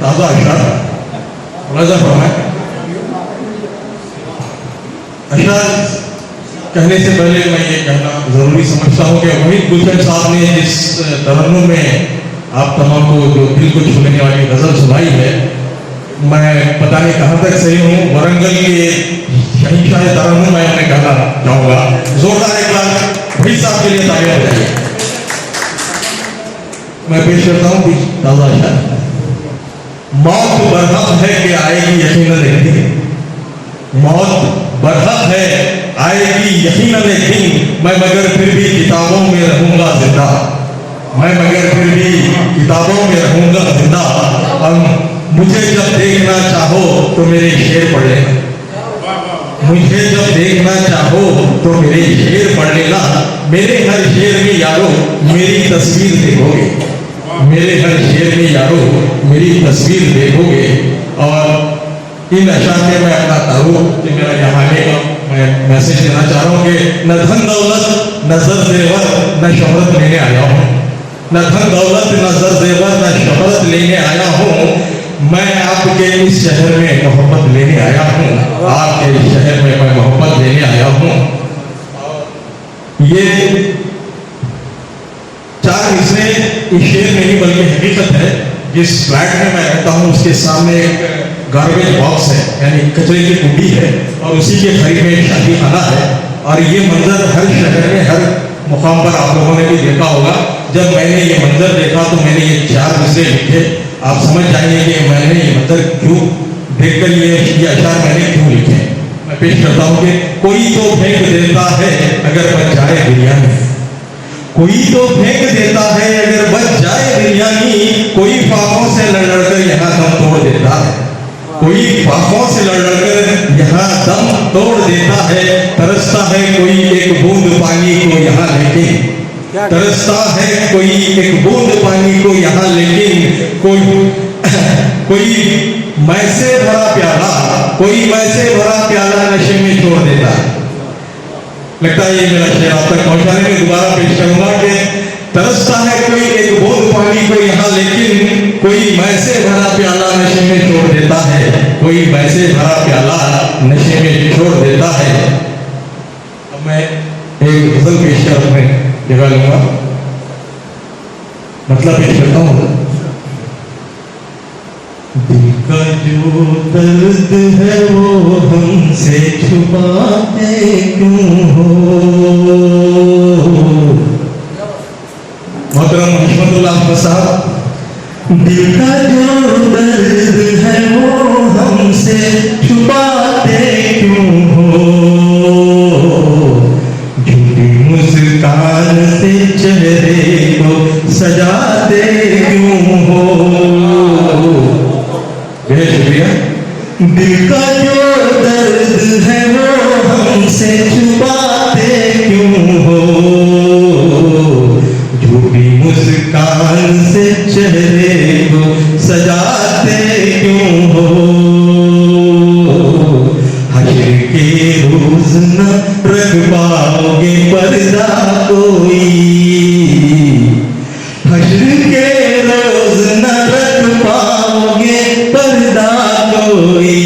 ताज़ा अशआर नजर फरमाए। अशआर कहने से पहले मैं ये कहना जरूरी समझता हूँ कि वहीद गुलशन साहब ने जिस तरन्नुम में आप तमाम को जो दिल को छूने वाली गजल सुनाई है, मैं पता नहीं कहाँ तक सही हूँ, वरंगल के शहींशाह तरन्नुम मैं उन्हें कहना चाहूँगा। जोरदार एक बार भाई साहब के लिए तालियां बजाइए। मैं पेश करता हूँ कुछ ताज़ा अशआर। मौत बरहक है कि आएगी यकीनन एक दिन, मौत बरहक है आएगी यकीनन एक दिन, मैं मगर फिर भी किताबों में रहूंगा जिंदा, मैं मगर फिर भी किताबों में रहूंगा जिंदा। और मुझे जब देखना चाहो तो मेरे शेर पढ़ लेना, मुझे जब देखना चाहो तो मेरे शेर पढ़ लेना। मेरे हर शेर में यारो मेरी तस्वीर देखोगे, मेरे हर शेर में यारो मेरी तस्वीर देखोगे। और इन अशआर में मैं अपना तारुफ मेरा यहाँ मैं मैसेज देना चाह रहा हूँ कि न धन दौलत न ज़र ज़ेवर न शोहरत लेने आया हूँ, न धन दौलत न ज़र ज़ेवर न शोहरत लेने आया हूँ। मैं आपके इस शहर में मोहब्बत लेने आया हूँ, आपके इस शहर में मैं मोहब्बत लेने आया हूँ। ये चार हिस्से इस शेर में ही बल्कि हकीकत है। जिस फ्लैट में मैं रहता हूँ उसके सामने एक गार्बेज बॉक्स है, यानी कचरे की कुंडी है, और उसी के करीब में एक शादी खाना है। और ये मंजर हर शहर में हर मुकाम पर आप लोगों ने भी देखा होगा। जब मैंने ये मंजर देखा तो मैंने ये चार हिस्से लिखे। आप समझ जाएंगे कि मैंने ये मंजर क्यों देखकर ये अशआर मैंने क्यों लिखे। मैं पेश करता हूँ कि कोई तो फेंक देता है अगर बच जाए बिरयानी, कोई तो फेंक देता है अगर बच जाए बिरयानी, कोई फाकों से लड़ लड़कर यहाँ दम तोड़ देता है, कोई फाकों से लड़ लड़कर यहाँ दम तोड़ देता है। तरसता है कोई एक बूंद पानी को यहाँ, लेकिन तरसता है कोई एक बूंद पानी को यहाँ, लेकिन कोई मैसे भरा प्याला, कोई मैसे भरा प्याला नशे में छोड़ देता है। लगता है ये मेरा शेर आप तक पहुंचाने में दोबारा पेश करूंगा कि तरसता है कोई एक बूंद पानी को यहाँ, लेकिन कोई मैसे भरा प्याला नशे में छोड़ देता है, कोई मैसे भरा प्याला नशे में छोड़ देता है। अब मैं एक गजल पेश कर अपने जगह लूंगा, मतलब पेश करता हूँ। दिल का जो दर्द है वो हमसे छुपाते क्यों हो। मोहतरम हिस्मतुल्लाह साहब, दिल का जो दर्द है वो हमसे छुपाते क्यों हो, झूठी मुस्कान से चेहरे को सजाते क्यों हो। शुक्रिया। दिल का जो दर्द है वो हमसे छुपाते क्यों हो, झूठी मुस्कान से चेहरे को सजाते क्यों हो। हश्र के रोज न रख पाओगे पर्दा कोई, हश्र के रोज न रख पाओगे पर्दा कोई।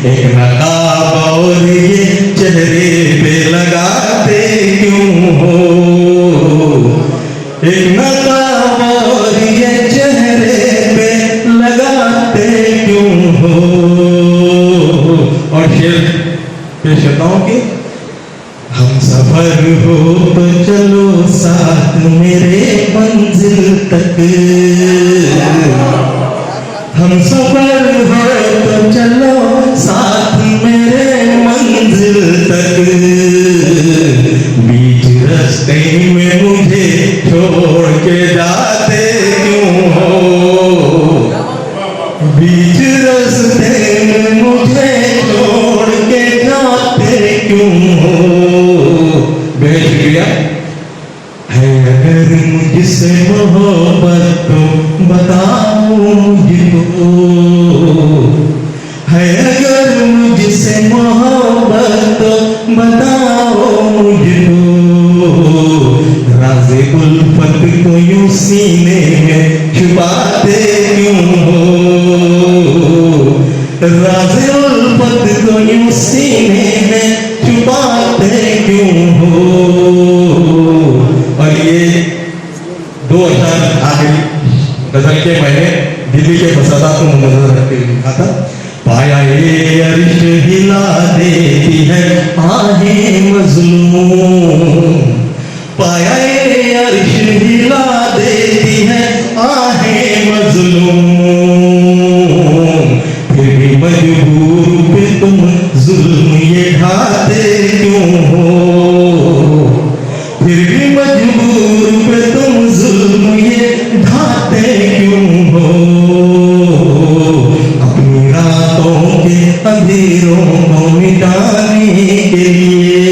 एक नकाब और ये चेहरे पे लगाते क्यों हो, एक नकाब और ये चेहरे पे लगाते क्यों हो। और शेर पेश करता हूँ कि हम सफर हो तो चलो साथ मेरे मंजिल तक, हम सफर हो तो चलो साथ मेरे बीच रास्ते में मुझे छोड़ के जाते क्यों हो, बीच रास्ते में मुझे छोड़ के जाते क्यों हो। बेहद शुक्रिया। है अगर मुझसे मोहब्बत तो बताओ मुझको, है अगर मुझसे मोहब्बत तो बताओ मुझको। राज़े उल्फत को यूं सीने में छुपाते क्यों हो, राज़े उल्फत को यूं सीने में छुपाते क्यों हो। और ये 2 अशार आखिरी गजल के मैंने दिल्ली के फसादात को नजर रखते हुए लिखा था। पाया ये अर्श हिला देती है आहें मज़लूम, पाया ये अर्श हिला देती है आहें मज़लूम। फिर भी मजबूर पे तुम जुल्म ये ढाते क्यों हो, फिर भी मजबूर पे तुम जुल्म ये ढाते क्यों हो। अपनी रातों के अंधेरों को मिटाने के लिए,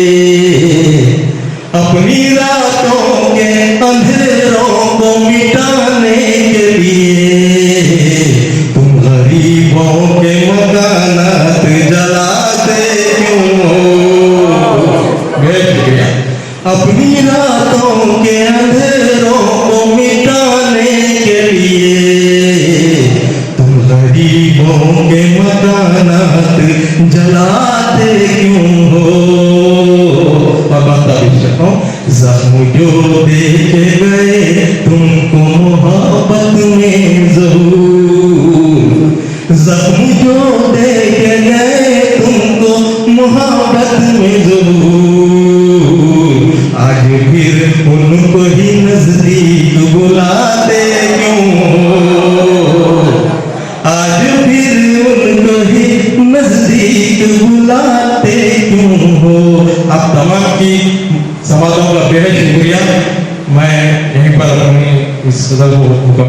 अपनी रातों के अंधेरों को मिटाने के लिए तुम गरीबों के मकानात जलाते क्यों हो। अपनी रातों के अंधेरों को मिटाने के लिए तुम गरीबों के मकानात जलाते क्यों हो। ज़ख्म जो देके गए तुमको मोहब्बत में ज़रूर, ज़ख्म जो देके गए तुमको मोहब्बत में ज़रूर, आज फिर उनको ही नजदीक बुलाते क्यों हो, आज फिर उनको ही नजदीक बुलाते क्यों हो। आप तमाम की समाजों का बेहद शुक्रिया। मैं यहीं पर अपनी इस गजल को